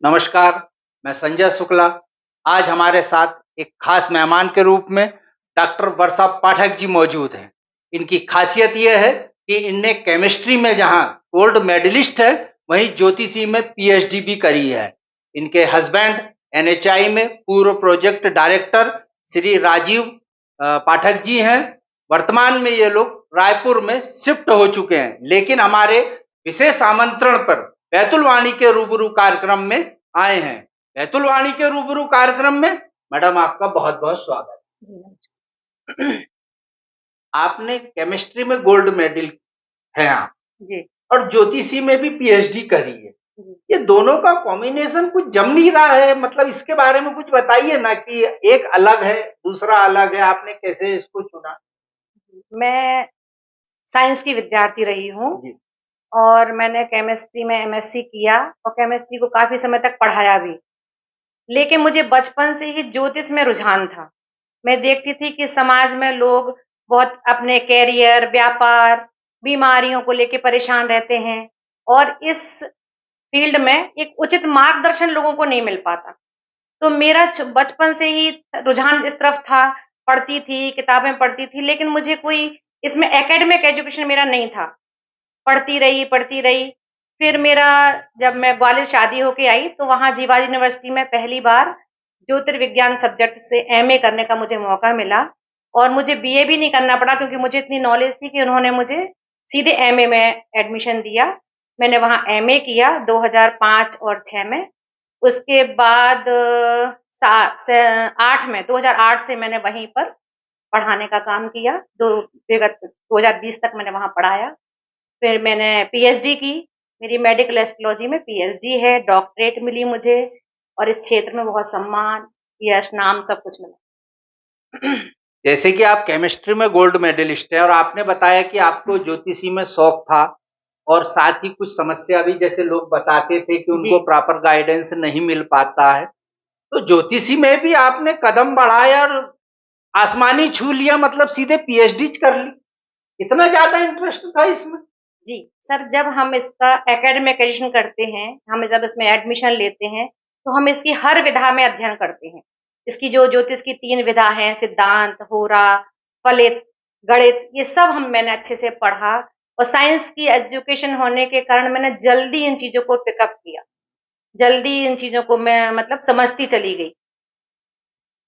नमस्कार, मैं संजय शुक्ला। आज हमारे साथ एक खास मेहमान के रूप में डॉक्टर वर्षा पाठक जी मौजूद हैं। इनकी खासियत ये है कि इनने केमिस्ट्री में जहाँ गोल्ड मेडलिस्ट है, वहीं ज्योतिषी में पीएचडी भी करी है। इनके हस्बैंड एनएचआई में पूर्व प्रोजेक्ट डायरेक्टर श्री राजीव पाठक जी हैं। वर्तमान में ये लोग रायपुर में शिफ्ट हो चुके हैं, लेकिन हमारे विशेष आमंत्रण पर बैतुल वाणी के रूबरू कार्यक्रम में आए हैं। बैतुल वाणी के रूबरू कार्यक्रम में मैडम आपका बहुत बहुत स्वागत है। आपने केमिस्ट्री में गोल्ड मेडल है आप जी। और ज्योतिषी में भी पीएचडी करी है। जी। ये दोनों का कॉम्बिनेशन कुछ जम नहीं रहा है, मतलब इसके बारे में कुछ बताइए ना कि एक अलग है दूसरा अलग है, आपने कैसे इसको चुना? मैं साइंस की विद्यार्थी रही हूँ जी। और मैंने केमिस्ट्री में एमएससी किया और केमिस्ट्री को काफी समय तक पढ़ाया भी। लेकिन मुझे बचपन से ही ज्योतिष में रुझान था। मैं देखती थी कि समाज में लोग बहुत अपने कैरियर, व्यापार, बीमारियों को लेके परेशान रहते हैं और इस फील्ड में एक उचित मार्गदर्शन लोगों को नहीं मिल पाता। तो मेरा बचपन से ही रुझान इस तरफ था, पढ़ती थी, किताबें पढ़ती थी, लेकिन मुझे कोई इसमें एकेडमिक एजुकेशन मेरा नहीं था। पढ़ती रही, पढ़ती रही। फिर मेरा जब मैं ग्वालियर शादी होके आई, तो वहाँ जीवा यूनिवर्सिटी में पहली बार ज्योतिर्विज्ञान सब्जेक्ट से एमए करने का मुझे मौका मिला और मुझे बीए भी नहीं करना पड़ा क्योंकि मुझे इतनी नॉलेज थी कि उन्होंने मुझे सीधे एमए में एडमिशन दिया। मैंने वहाँ एमए किया 2005 और 6 में। उसके बाद 2008 से मैंने वहीं पर पढ़ाने का काम किया। विगत 2020 तक मैंने वहाँ पढ़ाया। फिर मैंने पीएचडी की। मेरी मेडिकल एस्ट्रोलॉजी में पीएचडी है, डॉक्टरेट मिली मुझे और इस क्षेत्र में बहुत सम्मान, यश, नाम सब कुछ मिला। जैसे कि आप केमिस्ट्री में गोल्ड मेडलिस्ट हैं और आपने बताया कि आपको ज्योतिषी में शौक था और साथ ही कुछ समस्या भी, जैसे लोग बताते थे कि उनको प्रॉपर गाइडेंस नहीं मिल पाता है, तो ज्योतिषी में भी आपने कदम बढ़ाया और आसमानी छू लिया, मतलब सीधे पीएचडी कर ली। इतना ज्यादा इंटरेस्ट था इसमें? जी सर, जब हम इसका एकेडमिक एजुकेशन करते हैं, हम जब इसमें एडमिशन लेते हैं, तो हम इसकी हर विधा में अध्ययन करते हैं। इसकी जो ज्योतिष की 3 विधा हैं, सिद्धांत, होरा, फलित, गणित, ये सब मैंने अच्छे से पढ़ा और साइंस की एजुकेशन होने के कारण मैंने जल्दी इन चीजों को पिकअप किया। जल्दी इन चीजों को मैं मतलब समझती चली गई।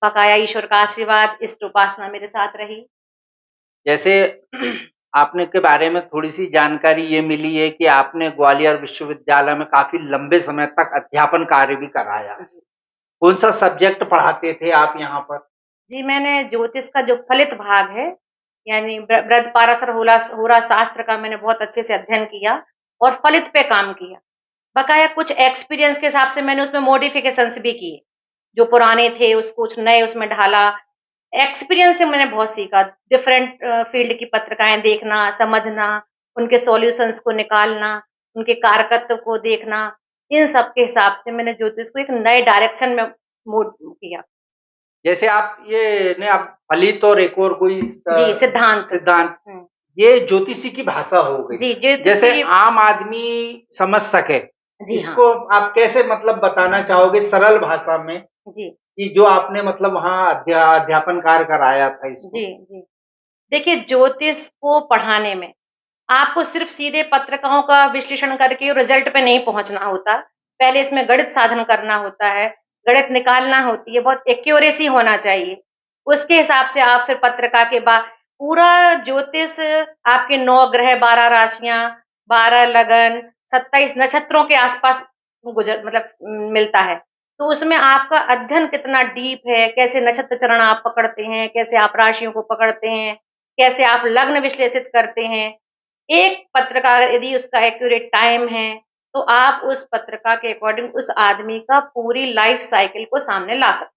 बकाया ईश्वर का आशीर्वाद, इष्ट उपासना मेरे साथ रही। जैसे आपने के बारे में थोड़ी-सी जानकारी ये मिली है कि आपने ग्वालियर विश्वविद्यालय में काफ़ी लंबे समय तक अध्यापन कार्य भी कराया है। कौन-सा सब्जेक्ट पढ़ाते थे आप यहाँ पर? जी, मैंने ज्योतिष का जो फलित भाग है, यानी बृहद पाराशर होरा शास्त्र का मैंने बहुत अच्छे से अध्ययन किया और फलित पे काम किया। बकाया कुछ एक्सपीरियंस के हिसाब से मैंने उसमें मॉडिफिकेशंस भी किए। जो पुराने थे उसको कुछ नए उसमें ढाला। एक्सपीरियंस से मैंने बहुत सीखा। डिफरेंट फील्ड की पत्रिकाएँ देखना, समझना, उनके सॉल्यूशंस को निकालना, उनके कारकत्व को देखना, इन सब के हिसाब से मैंने ज्योतिष को एक नए डायरेक्शन में मूव किया। जैसे आप ये ने आप फलित और एक और कोई जी, सिद्धांत। ये ज्योतिषी की भाषा हो गई। जी, ज्योतिषी जैसे आम आदमी समझ सके, जी इसको आप कैसे मतलब बताना चाहोगे सरल भाषा में जी, कि जो आपने मतलब वहाँ अध्यापन कार्य कराया था इसको? जी। देखिए, ज्योतिष को पढ़ाने में आपको सिर्फ सीधे पत्रिकाओं का विश्लेषण करके रिजल्ट पे नहीं पहुंचना होता। पहले इसमें गणित साधन करना होता है, गणित निकालना होती है, बहुत एक्यूरेसी होना चाहिए। उसके हिसाब से आप फिर पत्रिका के बाद पूरा ज्योतिष आपके 9 ग्रह, 12 राशियाँ, 12 लगन, 27 नक्षत्रों के आसपास मिलता है। तो उसमें आपका अध्ययन कितना डीप है, कैसे नक्षत्र चरण आप पकड़ते हैं, कैसे आप राशियों को पकड़ते हैं, कैसे आप लग्न विश्लेषित करते हैं। एक पत्रिका यदि उसका एक्यूरेट टाइम है, तो आप उस पत्रिका के अकॉर्डिंग उस आदमी का पूरी लाइफ साइकिल को सामने ला सकते।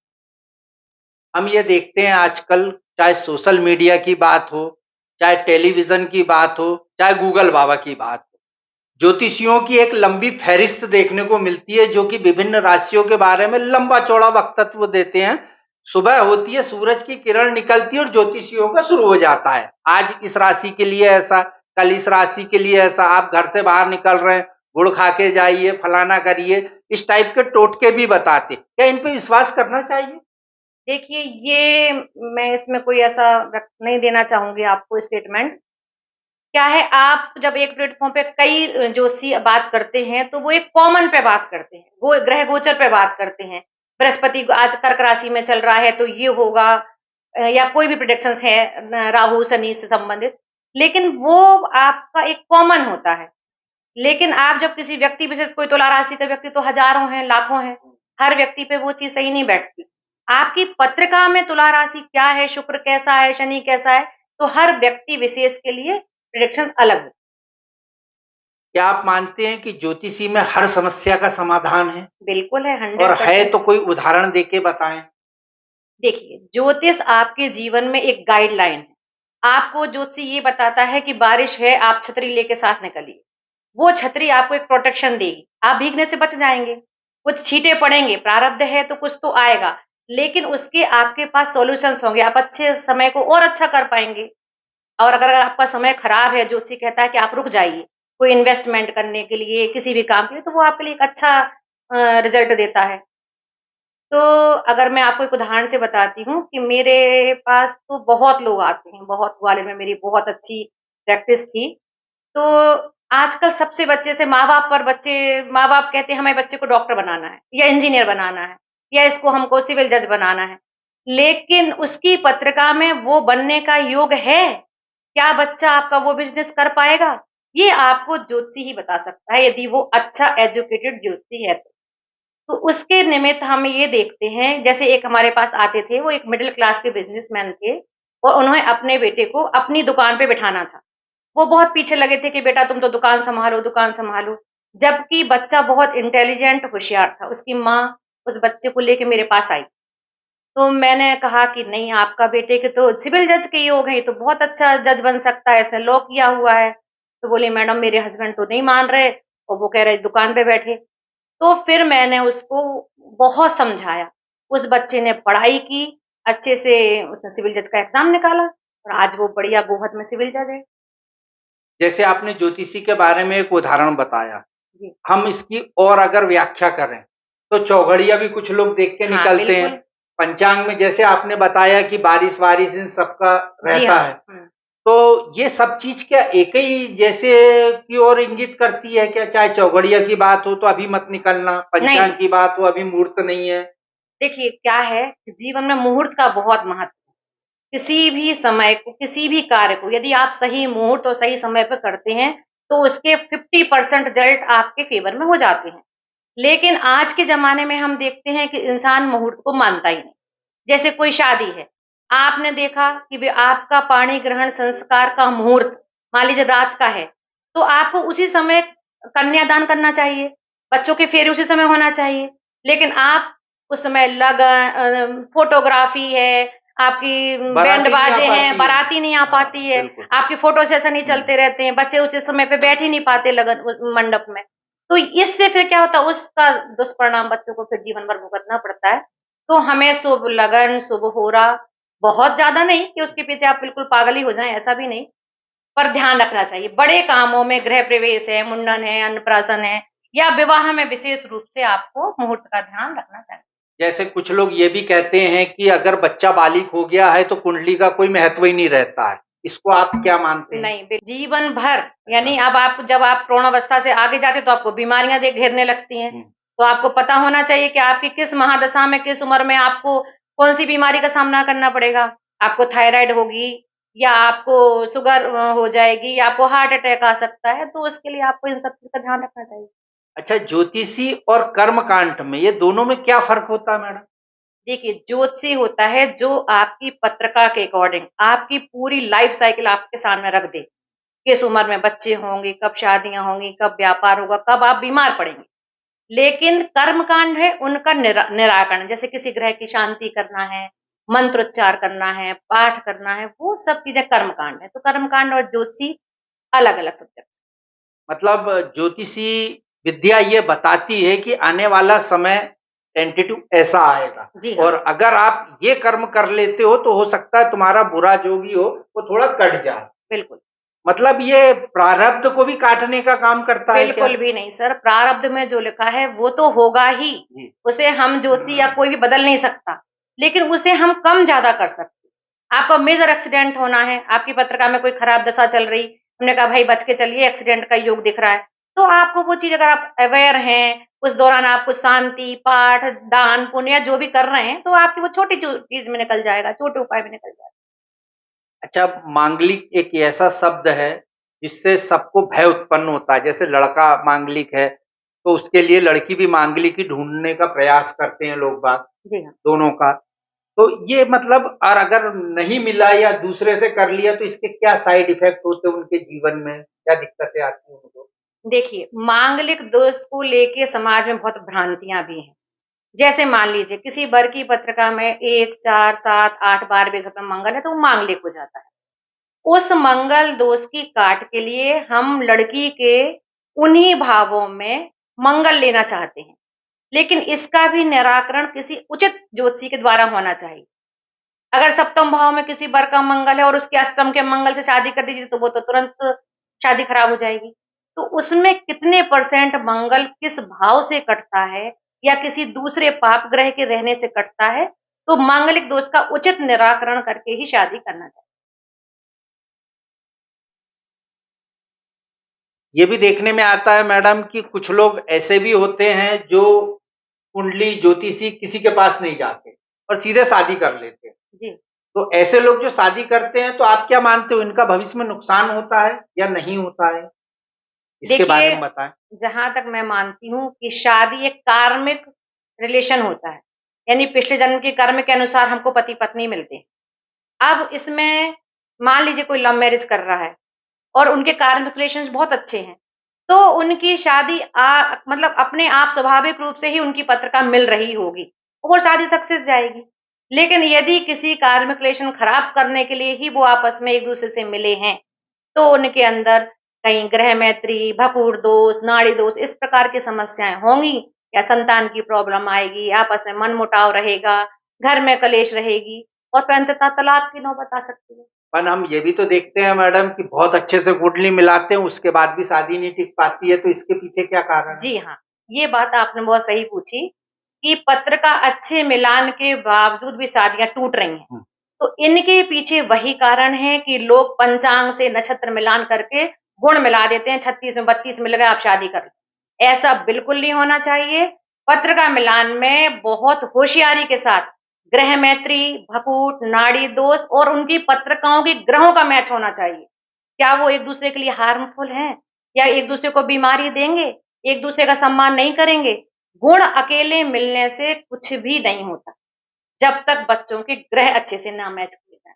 हम ये देखते हैं आजकल, चाहे सोशल मीडिया की बात हो, चाहे टेलीविजन की बात हो, चाहे गूगल बाबा की बात हो, ज्योतिषियों की एक लंबी फहरिस्त देखने को मिलती है जो कि विभिन्न राशियों के बारे में लंबा चौड़ा वक्तव्य देते हैं। सुबह होती है, सूरज की किरण निकलती है और ज्योतिषियों का शुरू हो जाता है। आज इस राशि के लिए ऐसा, कल इस राशि के लिए ऐसा, आप घर से बाहर निकल रहे हैं गुड़ खा के जाइए, फलाना करिए, इस टाइप के टोटके भी बताते। क्या इन पे विश्वास करना चाहिए? देखिए, ये मैं इसमें कोई ऐसा नहीं देना चाहूँगी आपको स्टेटमेंट। क्या है, आप जब एक प्लेटफ़ॉर्म पे कई ज्योतिषी बात करते हैं, तो वो एक कॉमन पे बात करते हैं, वो ग्रह गोचर पे बात करते हैं। बृहस्पति आज कर्क राशि में चल रहा है, तो ये होगा या कोई भी प्रेडिक्शंस है राहु, शनि से संबंधित। लेकिन वो आपका एक कॉमन होता है। लेकिन आप जब किसी व्यक्ति विशेष कोई तुला राशि का व्यक्ति तो हज़ारों हैं, लाखों हैं, हर व्यक्ति पे वो चीज़ सही नहीं बैठती। आपकी पत्रिका में तुला राशि क्या है, शुक्र कैसा है, शनि कैसा है, तो हर व्यक्ति विशेष के लिए प्रेडिक्शन अलग है। क्या आप मानते हैं कि ज्योतिषी में हर समस्या का समाधान है? बिल्कुल है, और है 100%। तो कोई उदाहरण देके बताएं। देखिए, ज्योतिष आपके जीवन में एक गाइडलाइन है। आपको ज्योतिषी ये बताता है कि बारिश है, आप छतरी लेके साथ निकलिए। वो छतरी आपको एक प्रोटेक्शन देगी, आप भीगने से बच जाएँगे। कुछ छींटे पड़ेंगे, प्रारब्ध है तो कुछ तो आएगा, लेकिन उसके आपके पास सॉल्यूशंस होंगे, आप अच्छे समय को और अच्छा कर पाएँगे। और अगर आपका समय खराब है, ज्योतिषी कहता है कि आप रुक जाइए, कोई इन्वेस्टमेंट करने के लिए, किसी भी काम के लिए, तो वो आपके लिए एक अच्छा रिज़ल्ट देता है। तो अगर मैं आपको एक उदाहरण से बताती हूँ कि मेरे पास तो बहुत लोग आते हैं, बहुत ग्वालियर में मेरी बहुत अच्छी प्रैक्टिस थी। तो आजकल सबसे बच्चे से माँ-बाप पर बच्चे माँ-बाप कहते हैं हमें बच्चे को डॉक्टर बनाना है या इंजीनियर बनाना है या इसको हमको सिविल जज बनाना है। लेकिन उसकी पत्रिका में वो बनने का योग है? क्या बच्चा आपका वो बिज़नेस कर पाएगा? ये आपको ज्योतिषी ही बता सकता है यदि वो अच्छा एजुकेटेड ज्योतिषी है तो। तो उसके निमित्त हम ये देखते हैं, जैसे एक हमारे पास आते थे, वो एक मिडल क्लास के बिज़नेसमैन थे और उन्होंने अपने बेटे को अपनी दुकान पे बिठाना था। वो बहुत पीछे लगे थे कि बेटा तुम तो दुकान सँभालो, दुकान सँभालो। जबकि बच्चा बहुत इंटेलिजेंट होशियार था। उसकी माँ उस बच्चे को लेके मेरे पास आई। तो मैंने कहा कि नहीं आपका बेटे के तो सिविल जज के योग हैं, ये तो बहुत अच्छा जज बन सकता है, इसने लॉ किया हुआ है। तो बोली मैडम मेरे हस्बैंड तो नहीं मान रहे और वो कह रहे दुकान पे बैठे। तो फिर मैंने उसको बहुत समझाया। उस बच्चे ने पढ़ाई की, अच्छे से उसने सिविल जज का एग्ज़ाम निकाला और आज वो बढ़िया गोहद में सिविल जज है। जैसे आपने ज्योतिषी के बारे में एक उदाहरण बताया, जी। हम इसकी और अगर व्याख्या करें, तो चौघड़िया भी कुछ लोग देख के हाँ, निकलते हैं। बिल्कुल। पंचांग में जैसे आपने बताया कि बारिश-वारिश इन सबका जी रहता हाँ। है। हुँ। तो ये सब चीज़ क्या एक ही जैसे की ओर इंगित करती है क्या? चाहे चौघड़िया की बात हो तो अभी मत निकलना, पंचांग नहीं, की बात हो अभी मुहूर्त नहीं है। देखिए क्या है, जीवन में मुहूर्त का बहुत महत्व है। किसी भी समय को, किसी भी कार्य को यदि आप सही मुहूर्त और सही समय पे करते हैं, तो उसके 50% रिज़ल्ट आपके फ़ेवर में हो जाते हैं। लेकिन आज के ज़माने में हम देखते हैं कि इंसान मुहूर्त को मानता ही नहीं। जैसे कोई शादी है, आपने देखा कि वे आपका पाणी ग्रहण संस्कार का मुहूर्त मान लीजिए रात का है, तो आपको उसी समय कन्यादान करना चाहिए, बच्चों के फेरे उसी समय होना चाहिए। लेकिन आप उस समय फ़ोटोग्राफ़ी है, आपकी बैंड बाराती नहीं आ बाजे हैं, पाती है। बाराती नहीं आ हाँ, पाती है, बिल्कुल। आपके फ़ोटो सेशन ही हुँ। चलते रहते हैं, बच्चे उचित समय पे बैठ ही नहीं पाते लगन मंडप में। तो इससे फिर क्या होता है, उसका दुष्परिणाम बच्चों को फिर जीवन भर भुगतना पड़ता है। तो हमें शुभ लगन, शुभ होरा, बहुत ज़्यादा नहीं कि उसके पीछे आप बिल्कुल पागल ही हो जाएँ, ऐसा भी नहीं, पर ध्यान रखना चाहिए। बड़े कामों में गृह प्रवेश है, मुंडन है, अन्नप्राशन है या विवाह में विशेष रूप से आपको मुहूर्त का ध्यान रखना चाहिए। जैसे कुछ लोग ये भी कहते हैं कि अगर बच्चा बालिग हो गया है तो कुंडली का कोई महत्व ही नहीं रहता है। इसको आप क्या मानते हैं? नहीं, जीवन भर अच्छा। यानी अब आप जब आप प्रौढ़ावस्था से आगे जाते हैं तो आपको बीमारियाँ दे घेरने लगती हैं। हुँ। तो आपको पता होना चाहिए कि आपकी किस महादशा में, किस उम्र में आपको कौन-सी बीमारी का सामना करना पड़ेगा। आपको थायराइड होगी या आपको शुगर हो जाएगी या आपको हार्ट अटैक आ सकता है, तो उसके लिए आपको इन सब चीज़ का ध्यान रखना चाहिए। अच्छा ज्योतिषी और कर्मकांड में ये दोनों में क्या फ़र्क होता है मैडम? देखिए, ज्योतिषी होता है जो आपकी पत्रिका के अकॉर्डिंग आपकी पूरी लाइफ साइकिल आपके सामने रख दे। किस उम्र में बच्चे होंगे, कब शादियाँ होंगी, कब व्यापार होगा, कब आप बीमार पड़ेंगे। लेकिन कर्मकांड है उनका निराकरण, जैसे किसी ग्रह की शांति करना है, मंत्रोच्चार करना है, पाठ करना है, वो सब चीज़ें कर्मकांड है। तो कर्मकांड और ज्योतिषी अलग-अलग सब्जेक्ट्स। मतलब ज्योतिषी विद्या ये बताती है कि आने वाला समय टेंटेटिव ऐसा आएगा जी हाँ, और अगर आप ये कर्म कर लेते हो तो हो सकता है तुम्हारा बुरा जो भी हो वो थोड़ा कट जाए। बिल्कुल। मतलब ये प्रारब्ध को भी काटने का काम करता है क्या? बिल्कुल भी नहीं सर, प्रारब्ध में जो लिखा है वो तो होगा ही, जी। उसे हम ज्योतिषी या कोई भी बदल नहीं सकता, लेकिन उसे हम कम ज़्यादा कर सकते हैं। आपका मेजर एक्सीडेंट होना है, आपकी पत्रिका में कोई खराब दशा चल रही, हमने कहा भाई बच के चलिए एक्सीडेंट का योग दिख रहा है, तो आपको वो चीज़ अगर आप अवेयर हैं, उस दौरान आप कुछ शांति, पाठ, दान, पुण्य या जो भी कर रहे हैं, तो आपकी वो छोटी चीज़ में निकल जाएगा, छोटे उपाय में निकल जाएगा। अच्छा, मांगलिक एक ऐसा शब्द है जिससे सबको भय उत्पन्न होता है। जैसे लड़का मांगलिक है तो उसके लिए लड़की भी मांगलिक ही ढूंढने का प्रयास करते हैं लोग बाग, जी हाँ। दोनों का। तो ये मतलब, और अगर नहीं मिला या दूसरे से कर लिया तो इसके क्या साइड इफेक्ट होते हैं उनके जीवन में, क्या दिक्कतें आती हैं उनको? देखिए, मांगलिक दोष को लेके समाज में बहुत भ्रांतियाँ भी हैं। जैसे मान लीजिए किसी वर की पत्रिका में 1, 4, 7, 8, 12वें घर में मंगल है तो वो मांगलिक हो जाता है। उस मंगल दोष की काट के लिए हम लड़की के उन्हीं भावों में मंगल लेना चाहते हैं। लेकिन इसका भी निराकरण किसी उचित ज्योतिषी के द्वारा होना चाहिए। अगर सप्तम भाव में किसी वर का मंगल है और उसके अष्टम के मंगल से शादी कर दीजिए तो वो तो तुरंत शादी खराब हो जाएगी। तो उसमें कितने परसेंट मंगल किस भाव से कटता है या किसी दूसरे पाप ग्रह के रहने से कटता है, तो मांगलिक दोष का उचित निराकरण करके ही शादी करना चाहिए। ये भी देखने में आता है मैडम कि कुछ लोग ऐसे भी होते हैं जो कुंडली ज्योतिषी किसी के पास नहीं जाते और सीधे शादी कर लेते हैं। जी। तो ऐसे लोग जो शादी करते हैं तो आप क्या मानते हो, इनका भविष्य में नुकसान होता है या नहीं होता है? इसके बारे देखिए, में बताएं। जहाँ तक मैं मानती हूँ कि शादी एक कार्मिक रिलेशन होता है, यानी पिछले जन्म के कर्म के अनुसार हमको पति-पत्नी मिलते हैं। अब इसमें मान लीजिए कोई लव मैरिज कर रहा है और उनके कार्मिक रिलेशंस बहुत अच्छे हैं, तो उनकी शादी मतलब अपने आप स्वाभाविक रूप से ही उनकी पत्रिका मिल रही होगी और शादी सक्सेस जाएगी। लेकिन यदि किसी कार्मिक रिलेशन खराब करने के लिए ही वो आपस में एक-दूसरे से मिले हैं, तो उनके अंदर कहीं ग्रह मैत्री, भकूर दोष, नाड़ी दोष इस प्रकार की समस्याएँ होंगी या संतान की प्रॉब्लम आएगी, आपस में मनमुटाव रहेगा, घर में कलेश रहेगी और फिर अंततः तलाक की नौबत आ सकती है। पर हम ये भी तो देखते हैं मैडम कि बहुत अच्छे से कुंडली मिलाते हैं, उसके बाद भी शादी नहीं टिक पाती है, तो इसके पीछे क्या कारण है? जी हाँ, ये बात आपने बहुत सही पूछी कि पत्रिका अच्छे मिलान के बावजूद भी शादियाँ टूट रही हैं। हुँ। तो इनके पीछे वही कारण है कि लोग पंचांग से नक्षत्र मिलान करके गुण मिला देते हैं, 36 में 32 मिल गए आप शादी कर लो। ऐसा बिल्कुल नहीं होना चाहिए। पत्रिका मिलान में बहुत होशियारी के साथ ग्रह मैत्री, भकूट, नाड़ी दोष और उनकी पत्रिकाओं के ग्रहों का मैच होना चाहिए। क्या वो एक-दूसरे के लिए हार्मफुल हैं? या एक-दूसरे को बीमारी देंगे? एक-दूसरे का सम्मान नहीं करेंगे? गुण अकेले मिलने से कुछ भी नहीं होता, जब तक बच्चों के ग्रह अच्छे से ना मैच किए जाएँ।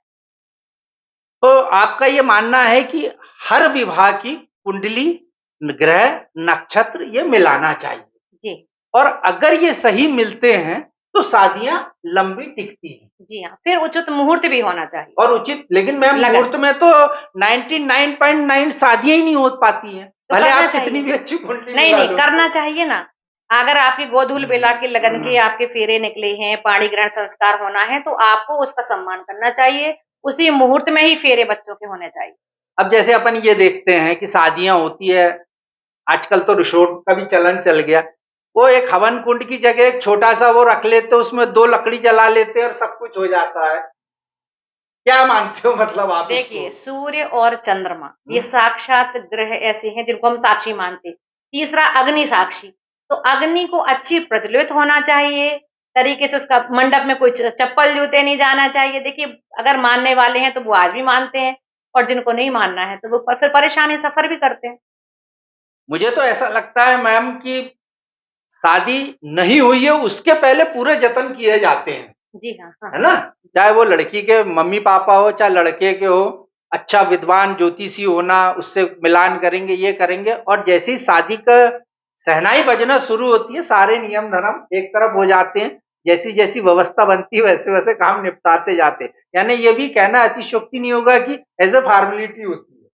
तो आपका ये मानना है कि हर विवाह की कुंडली, ग्रह, नक्षत्र ये मिलाना चाहिए जी। और अगर ये सही मिलते हैं, तो शादियाँ लंबी टिकती हैं। जी हाँ, फिर उचित मुहूर्त भी होना चाहिए। और उचित, लेकिन मैम लगन, मुहूर्त में तो 99.9 शादियाँ ही नहीं हो पाती हैं, तो भले करना आप कितनी चाहिए। भी अच्छी कुंडली नहीं, मिला नहीं, लो। करना चाहिए ना। अगर आपकी गोधूल बेला के लगन के आपके फेरे निकले हैं, पाणी ग्रहण संस्कार होना है, तो आपको उसका सम्मान करना चाहिए। उसी मुहूर्त में ही फेरे बच्चों के होने चाहिए। अब जैसे अपन ये देखते हैं कि शादियाँ होती है, आजकल तो रिसोर्ट का भी चलन चल गया। वो एक हवन कुंड की जगह एक छोटा-सा वो रख लेते, उसमें 2 लकड़ी जला लेते और सब कुछ हो जाता है। क्या मानते हो मतलब आप इसको? देखिए, सूर्य और चंद्रमा ये हुँ, साक्षात ग्रह ऐसे हैं जिनको हम साक्षी मानते हैं। तीसरा अग्नि साक्षी, तो अग्नि को अच्छी प्रज्वलित होना चाहिए, तरीके से उसका मंडप में कोई चप्पल जूते नहीं जाना चाहिए। देखिए, अगर मानने वाले हैं तो वो आज भी मानते हैं और जिनको नहीं मानना है तो वो फिर परेशानी सफ़र भी करते हैं। मुझे तो ऐसा लगता है मैम कि शादी नहीं हुई है उसके पहले पूरे जतन किए जाते हैं, जी हाँ, हाँ, है हाँ। ना? चाहे वो लड़की के मम्मी-पापा हो, चाहे लड़के के हो, अच्छा विद्वान ज्योतिषी होना, उससे मिलान करेंगे, ये करेंगे और जैसे ही शादी का शहनाई बजना शुरू होती है, सारे नियम-धर्म एक तरफ हो जाते हैं। जैसी-जैसी व्यवस्था बनती है, वैसे-वैसे काम निपटाते जाते हैं। यानी ये भी कहना अतिशयोक्ति नहीं होगा कि एज़ अ फॉर्मेलिटी होती है।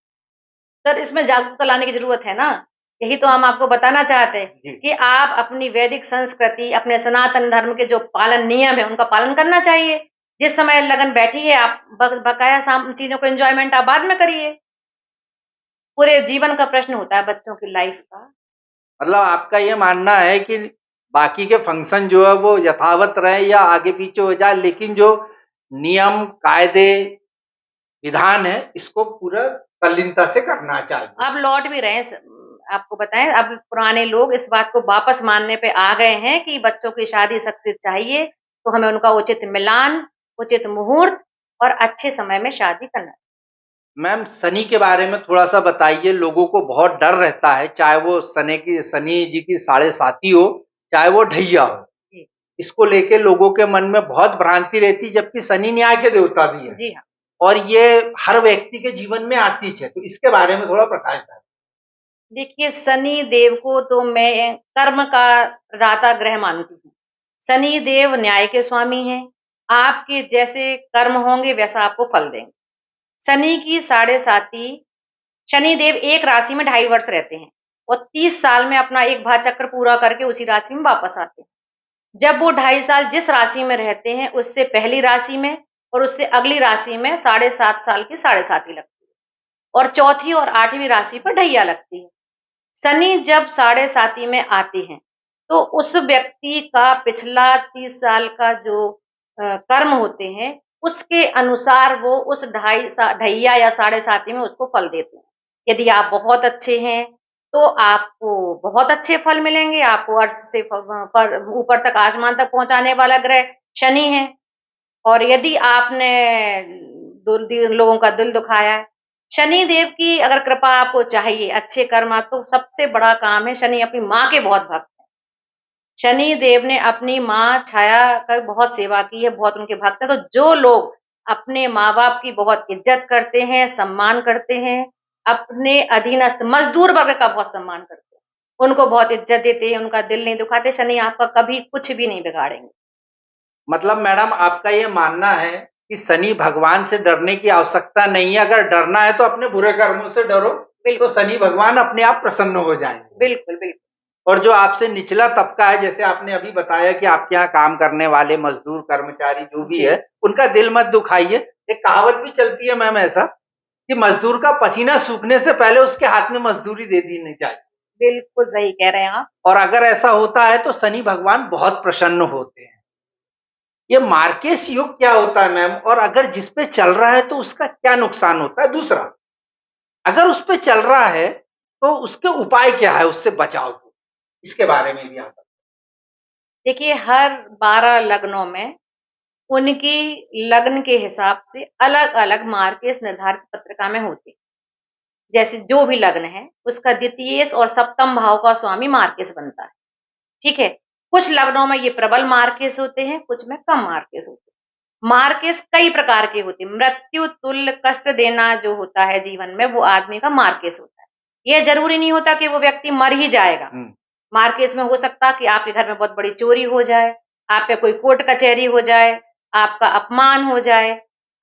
सर इसमें जागरूकता लाने की ज़रूरत है ना, यही तो हम आपको बताना चाहते हैं जी। कि आप अपनी वैदिक संस्कृति, अपने सनातन धर्म के जो पालन नियम है, उनका पालन करना चाहिए। जिस समय लगन बैठी है, आप बकाया साम चीज़ों को एन्जॉयमेंट आप बाद में करिए। पूरे जीवन का प्रश्न होता है बच्चों की लाइफ का। मतलब आपका ये मानना है कि बाकी के फंक्शन जो है वो यथावत रहे या आगे पीछे हो जाए, लेकिन जो नियम, कायदे, विधान है, इसको पूरा तल्लीनता से करना चाहिए। अब लौट भी रहे हैं आपको बताएं, अब पुराने लोग इस बात को वापस मानने पे आ गए हैं कि बच्चों की शादी सक्सेस चाहिए, तो हमें उनका उचित मिलान, उचित मुहूर्त और अच्छे समय में शादी करना मैम, शनि के बारे में थोड़ा-सा बताइए, लोगों को बहुत डर रहता है, चाहे वो शनि जी की साढ़े साती हो, चाहे वो ढैया हो। चाहिए। इसको लेके लोगों के मन में बहुत भ्रांति रहती है, जबकि शनि न्याय के देवता भी है जी हाँ। और ये हर व्यक्ति के जीवन में आती है, तो इसके बारे में थोड़ा प्रकाश डालें। देखिए, शनि देव को तो मैं कर्म का दाता ग्रह मानती हूँ। शनि देव न्याय के स्वामी हैं। आपके जैसे कर्म होंगे वैसा आपको फल देंगे। शनि की साढ़े साती, शनि देव एक राशि में 2.5 वर्ष रहते हैं और 30 साल में अपना एक भाचक्र पूरा करके उसी राशि में वापस आते हैं। जब वो 2.5 साल जिस राशि में रहते हैं, उससे पहली राशि में और उससे अगली राशि में 7.5 साल की साढ़े साती लगती है और चौथी और 8वीं राशि पर ढैया लगती है। शनि जब साढ़े साती में आते हैं, तो उस व्यक्ति का पिछला 30 साल का जो कर्म होते हैं, उसके अनुसार वो उस ढैया या साढ़े साती में उसको फल देते हैं। यदि आप बहुत अच्छे हैं, तो आपको बहुत अच्छे फल मिलेंगे, आपको अर्श से पर ऊपर तक आसमान तक पहुँचाने वाला ग्रह शनि है। और यदि आपने लोगों का दिल दुखाया है, शनि देव की अगर कृपा आपको चाहिए, अच्छे कर्म, तो सबसे बड़ा काम है, शनि अपनी माँ के बहुत भक्त हैं। शनि देव ने अपनी माँ छाया का बहुत सेवा की है, बहुत उनके भक्त हैं। तो जो लोग अपने माँ-बाप की बहुत इज़्ज़त करते हैं, सम्मान करते हैं, अपने अधीनस्थ मज़दूर वर्ग का बहुत सम्मान करते हैं, उनको बहुत इज़्ज़त देते हैं, उनका दिल नहीं दुखाते, शनि आपका कभी कुछ भी नहीं बिगाड़ेंगे। मतलब मैडम, आपका ये मानना है कि शनि भगवान से डरने की आवश्यकता नहीं है, अगर डरना है तो अपने बुरे कर्मों से डरो, तो शनि भगवान अपने आप प्रसन्न हो जाएंगे। बिल्कुल, बिल्कुल। और जो आपसे निचला तबका है, जैसे आपने अभी बताया कि आपके यहाँ काम करने वाले मजदूर, कर्मचारी जो भी जी। है, उनका दिल मत दुखाइए। एक कहावत भी चलती है मैम ऐसा कि मजदूर का पसीना सूखने से पहले उसके हाथ में मजदूरी दे देनी चाहिए। बिल्कुल सही कह रहे हैं आप। और अगर ऐसा होता है तो शनि भगवान बहुत प्रसन्न होते हैं। ये मार्केस योग क्या होता है मैम, और अगर जिस पे चल रहा है तो उसका क्या नुकसान होता है? दूसरा, अगर उस पे चल रहा है तो उसके उपाय क्या है उससे बचाव के? इसके बारे में भी आप बताइए। देखिए, हर 12 लग्नों में उनकी लग्न के हिसाब से अलग-अलग मार्केस निर्धारित पत्रिका में होते हैं। जैसे जो भी लग्न है, उसका द्वितीयेश और सप्तम भाव का स्वामी मार्केस बनता है, ठीक है? कुछ लग्नों में ये प्रबल मार्केस होते हैं, कुछ में कम मार्केस होते हैं। मार्केस कई प्रकार के होते हैं। मृत्यु तुल्य कष्ट देना जो होता है जीवन में, वो आदमी का मार्केस होता है। ये ज़रूरी नहीं होता कि वो व्यक्ति मर ही जाएगा। मार्केस में हो सकता है कि आपके घर में बहुत बड़ी चोरी हो जाए, आप पे कोई कोर्ट कचहरी हो जाए, आपका अपमान हो जाए,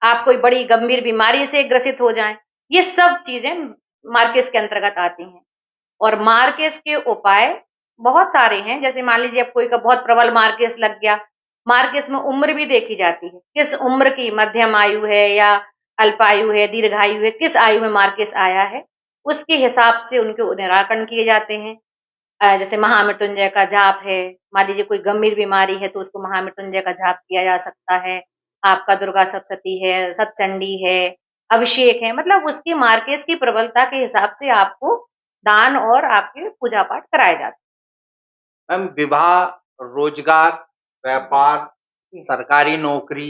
आप कोई बड़ी गंभीर बीमारी से ग्रसित हो जाएँ। ये सब चीज़ें मार्केस के अंतर्गत आती हैं। और मार्केस के उपाय बहुत सारे हैं। जैसे मान लीजिए अब कोई का बहुत प्रबल मार्केस लग गया, मार्केस में उम्र भी देखी जाती है। किस उम्र की मध्यम आयु है या अल्पायु है, दीर्घायु है, किस आयु में मार्केस आया है, उसके हिसाब से उनके निराकरण किए जाते हैं। जैसे महामृत्युंजय का जाप है, मान लीजिए कोई गंभीर बीमारी है तो उसको महामृत्युंजय का जाप किया जा सकता है। आपका दुर्गा सप्तशती है, सतचंडी है, अभिषेक है, मतलब उसकी मार्केस की प्रबलता के हिसाब से आपको दान और आपके पूजा पाठ कराए जाते मैम, विवाह, रोजगार, व्यापार, हैं। सरकारी नौकरी,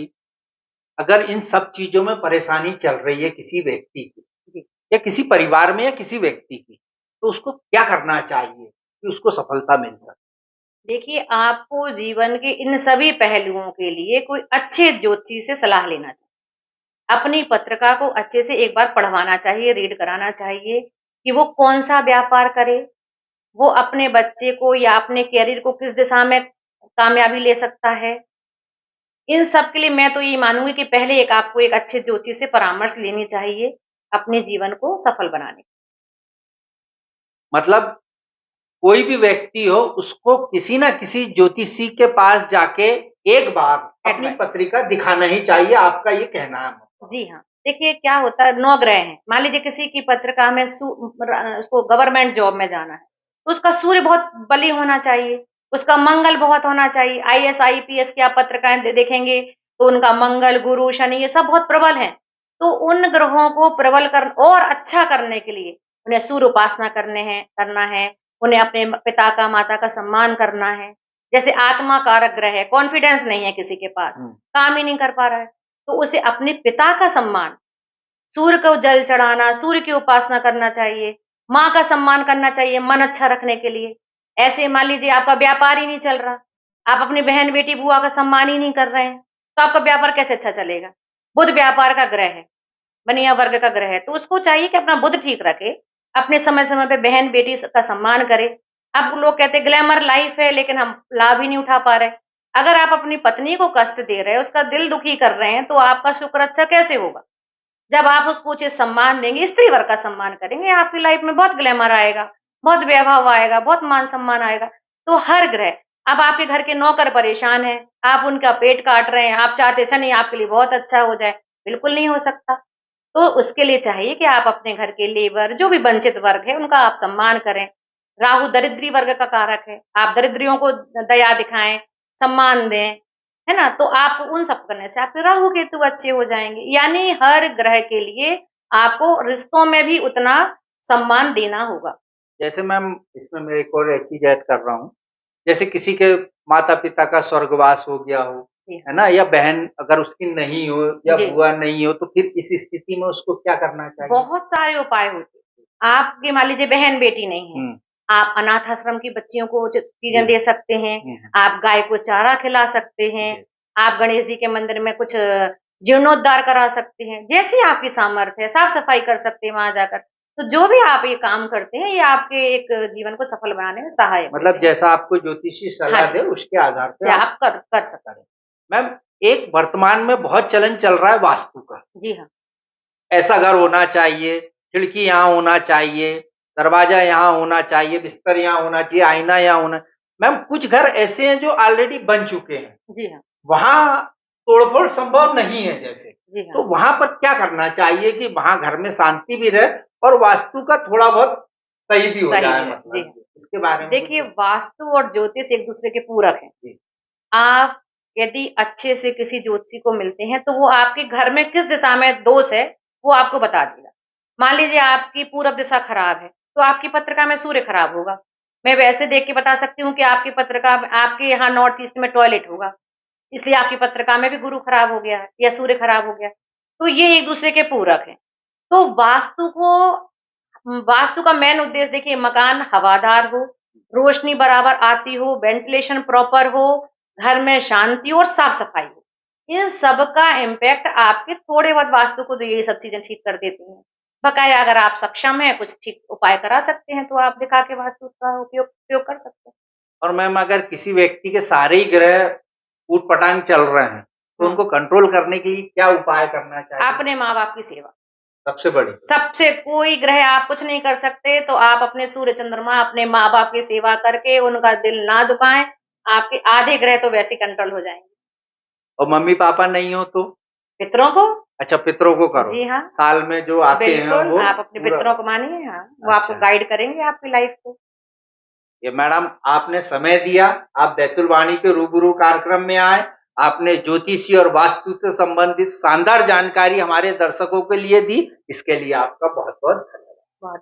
अगर इन सब चीजों में परेशानी चल रही है किसी व्यक्ति की जी। या किसी परिवार में या किसी व्यक्ति की, तो उसको क्या करना चाहिए कि उसको सफलता मिल सके? देखिए, आपको जीवन के इन सभी पहलुओं के लिए कोई अच्छे ज्योतिषी से सलाह लेना चाहिए। अपनी पत्रिका को अच्छे से एक बार पढ़वाना चाहिए, रीड कराना चाहिए कि वो कौन-सा व्यापार करे, वो अपने बच्चे को या अपने करियर को किस दिशा में कामयाबी ले सकता है। इन सब के लिए मैं तो ये मानूँगी कि पहले एक आपको एक अच्छे ज्योतिषी से परामर्श लेनी चाहिए, अपने जीवन को सफल बनाने। मतलब कोई भी व्यक्ति हो, उसको किसी ना किसी ज्योतिषी के पास जाके एक बार अपनी एडवाइस। पत्रिका दिखाना ही चाहिए, आपका ये कहना है। जी हाँ। देखिए क्या होता है, 9 ग्रह हैं। मान लीजिए किसी की पत्रिका में उसको गवर्नमेंट जॉब में जाना है, तो उसका सूर्य बहुत बली होना चाहिए, उसका मंगल बहुत होना चाहिए। आईएएस, आईपीएस की आप पत्रिकाएँ देखेंगे, तो उनका मंगल, गुरु, शनि ये सब बहुत प्रबल हैं। तो उन ग्रहों को प्रबल कर और अच्छा करने के लिए उन्हें सूर्य उपासना करना है, उन्हें अपने पिता का, माता का सम्मान करना है। जैसे आत्मा कारक ग्रह है, कॉन्फिडेंस नहीं है किसी के पास, काम ही नहीं कर पा रहा है, तो उसे अपने पिता का सम्मान, सूर्य को जल चढ़ाना, सूर्य की उपासना करना चाहिए, माँ का सम्मान करना चाहिए मन अच्छा रखने के लिए। ऐसे मान लीजिए आपका व्यापार ही नहीं चल रहा, आप अपनी बहन, बेटी, बुआ का सम्मान ही नहीं कर रहे हैं, तो आपका व्यापार कैसे अच्छा चलेगा? बुध व्यापार का ग्रह है, बनिया वर्ग का ग्रह है, तो उसको चाहिए कि अपना बुध ठीक रखे, अपने समय-समय पे बहन-बेटी का सम्मान करे। अब लोग कहते हैं ग्लैमर लाइफ है, लेकिन हम लाभ ही नहीं उठा पा रहे। अगर आप अपनी पत्नी को कष्ट दे रहे हैं, उसका दिल दुखी कर रहे हैं, तो आपका शुक्र अच्छा कैसे होगा? जब आप उसको उचित सम्मान देंगे, स्त्री वर्ग का सम्मान करेंगे, आपकी लाइफ में बहुत ग्लैमर आएगा, बहुत वैभव आएगा, बहुत मान-सम्मान आएगा। तो हर ग्रह, अब आपके घर के नौकर परेशान हैं, आप उनका पेट काट रहे हैं, आप चाहते शनि आपके लिए बहुत अच्छा हो जाए, बिल्कुल नहीं हो सकता। तो उसके लिए चाहिए कि आप अपने घर के लेबर, जो भी वंचित वर्ग है, उनका आप सम्मान करें। राहु दरिद्री वर्ग का कारक है, आप दरिद्रियों को दया दिखाएँ, सम्मान दें, है ना? तो आप उन सब करने से आपके राहु केतु अच्छे हो जाएँगे। यानी हर ग्रह के लिए आपको रिश्तों में भी उतना सम्मान देना होगा। जैसे मैम इसमें मैं एक और चीज ऐड कर रहा हूँ, जैसे किसी के माता पिता का स्वर्गवास हो गया हो, जी है ना, या बहन अगर उसकी नहीं हो या जी। बुआ नहीं हो, तो फिर इस स्थिति में उसको क्या करना चाहिए? बहुत सारे उपाय होते हैं। आपके मान लीजिए बहन-बेटी नहीं है, हुँ, आप अनाथ आश्रम की बच्चियों को चीज़ें जी, दे सकते हैं, हुँ, आप गाय को चारा खिला सकते हैं, जी। आप गणेश जी के मंदिर में कुछ जीर्णोद्धार करा सकते हैं, जैसी आपकी सामर्थ्य है, साफ-सफाई कर सकते हैं वहाँ जाकर। तो जो भी आप ये काम करते हैं, ये आपके एक जीवन को सफल बनाने में सहायक मतलब होते हैं। जैसा आपको ज्योतिषी हाँ सलाह जी, दे उसके आधार जी पे आप आप कर सकते करें। हैं। मैम एक वर्तमान में बहुत चलन चल रहा है वास्तु का। जी हाँ, ऐसा घर होना चाहिए, खिड़की यहाँ होना चाहिए, दरवाजा यहाँ होना चाहिए, बिस्तर यहाँ होना चाहिए, आईना यहाँ होना। मैम कुछ घर ऐसे हैं जो ऑलरेडी बन चुके हैं, जी हाँ, वहाँ तोड़-फोड़ संभव नहीं है जैसे। जी हाँ। तो वहाँ पर क्या करना चाहिए कि वहाँ घर में शांति भी रहे और वास्तु का थोड़ा बहुत सही भी हो सही जाए भी है, जी हाँ। मतलब? इसके बारे में कुछ देखिए वास्तु और ज्योतिष एक दूसरे के पूरक हैं। जी, आप यदि अच्छे से किसी ज्योतिषी को मिलते हैं, तो वो आपके घर में किस दिशा में दोष है, वो आपको बता देगा। मान लीजिए आपकी पूरब दिशा खराब है, तो आपकी पत्रिका में सूर्य खराब होगा। मैं वैसे देख के बता सकती हूँ कि आपकी पत्रिका आपके यहाँ नॉर्थ ईस्ट में टॉयलेट होगा, इसलिए आपकी पत्रिका में भी गुरु खराब हो गया है या सूर्य खराब हो गया है। तो ये एक-दूसरे के पूरक हैं। तो वास्तु का मेन उद्देश्य देखिए मकान हवादार हो, रोशनी बराबर आती हो, वेंटिलेशन प्रॉपर हो, घर में शांति और साफ-सफाई हो। इन सब का इम्पैक्ट आपके थोड़े बहुत वास्तु को तो ये सब चीज़ें ठीक कर देती हैं। बकाया अगर आप सक्षम हैं, कुछ ठीक उपाय करा सकते हैं, तो आप दिखा के वास्तु का उपयोग कर सकते हैं। और मैम अगर किसी व्यक्ति के सारे ही ग्रह ऊट-पटांग चल रहे हैं, तो हुँ, उनको कंट्रोल करने के लिए क्या उपाय करना चाहिए? अपने माँ-बाप की सेवा। सबसे बड़ी? सबसे कोई ग्रह आप कुछ नहीं कर सकते, तो आप अपने सूर्य, चंद्रमा, अपने माँ-बाप की सेवा करके उनका दिल ना दुखाएँ, आपके आधे ग्रह तो वैसे ही कंट्रोल हो जाएँगे। और मम्मी-पापा नहीं हो तो? पितरों को अच्छा पितरों को करो। जी हाँ, साल में जो आते हैं बिल्कुल, वो आप अपने पूरा पितरों को मानिए हाँ, वो आपको अच्छा। गाइड करेंगे आपकी लाइफ़ को। ये मैडम आपने समय दिया, आप बैतुल वाणी के रूबरू कार्यक्रम में आए, आपने ज्योतिषी और वास्तु से संबंधित शानदार जानकारी हमारे दर्शकों के लिए दी, इसके लिए आपका बहुत-बहुत धन्यवाद। बहुत